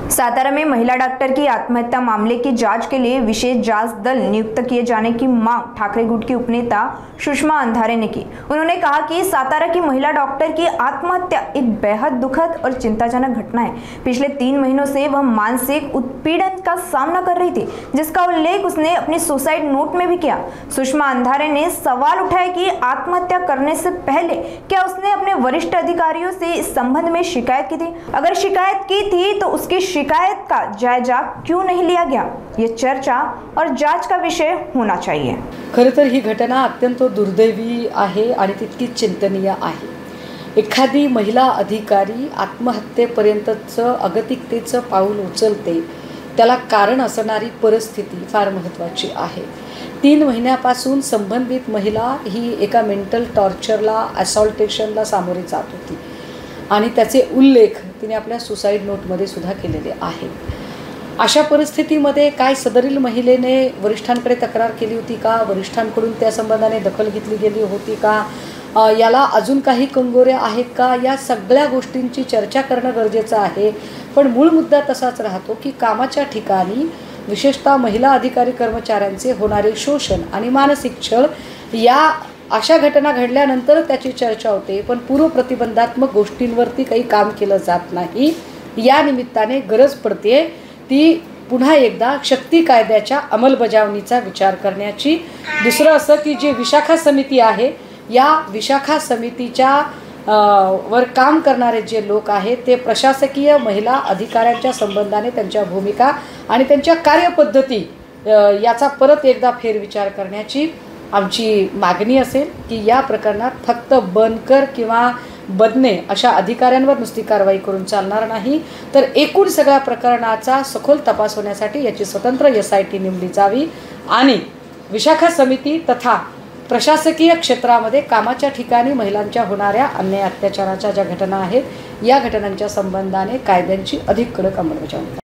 सातारा में महिला डॉक्टर की आत्महत्या मामले की जांच के लिए विशेष जांच दल नियुक्त किए जाने की मांग ठाकरे गुट की उपनेता सुषमा अंधारे ने की। उन्होंने कहा कि सातारा की महिला डॉक्टर की आत्महत्या एक बेहद दुखद और चिंताजनक घटना है। पिछले 3 महीनों से वह मानसिक उत्पीड़न का सामना कर रही थी, जिसका उल्लेख उसने अपनी सुसाइड नोट में भी किया। सुषमा अंधारे ने सवाल उठाया कि आत्महत्या करने से पहले क्या उसने अपने वरिष्ठ अधिकारियों से इस संबंध में शिकायत की थी? अगर शिकायत की थी तो उसकी शिकायत का जायजा क्यों नहीं लिया गया? ये चर्चा और जांच का विषय होना चाहिए। खरं तर ही घटना अत्यंत दुर्दैवी आहे आणि तितकीच चिंतनीय आहे। एखादी महिला अधिकारी आत्महत्येपर्यंतचं अगतिकतेचं पाऊल उचलते, त्याला कारण असणारी परिस्थिती फार महत्त्वाची आहे। 3 महिन्यापासून संबंधित महिला ही एका मेंटल टॉर्चरला, असॉल्टेशनला सामोरी जात होती आणि त्याचे उल्लेख तिने आपल्या सुसाईड नोटमध्ये सुद्धा केलेले आहे। अशा परिस्थितीमध्ये काय सदरील महिलेने वरिष्ठांकडे तक्रार केली होती का? वरिष्ठांकडून त्या संबंधाने दखल घेतली गेली होती का? याला अजून काही कंगोऱ्या आहेत का? या सगळ्या गोष्टींची चर्चा करणं गरजेचं आहे। पण मूळ मुद्दा तसाच राहतो की कामाच्या ठिकाणी विशेषतः महिला अधिकारी कर्मचाऱ्यांचे होणारे शोषण आणि मानसिक छळ या अशा घटना घडल्यानंतर त्याची चर्चा होते, पण पूर्व प्रतिबंधात्मक गोष्टींवरती काही काम केलं जात नाही। या निमित्ताने गरज पडते ती पुन्हा एकदा शक्ती कायद्याच्या अंमलबजावणीचा विचार करण्याची। दुसरं असं की जे विशाखा समिती आहे, या विशाखा समितीच्या वर काम करणारे जे लोक आहेत ते प्रशासकीय महिला अधिकाऱ्यांच्या संबंधाने त्यांच्या भूमिका आणि त्यांच्या कार्यपद्धती याचा परत एकदा फेरविचार करण्याची आमची मागणी असेल की या प्रकरणात फक्त बनकर किंवा बदने अशा अधिकाऱ्यांवर नुसती कारवाई करून चालणार नाही, तर एकूण सगळ्या प्रकरणाचा सखोल तपास होण्यासाठी याची स्वतंत्र SIT नेमली जावी आणि विशाखा समिती तथा प्रशासकीय क्षेत्रामध्ये कामाच्या ठिकाणी महिलांच्या होणाऱ्या अन्याय अत्याचाराच्या ज्या घटना आहेत, या घटनांच्या संबंधाने कायद्यांची अधिक कडक अंमलबजावणी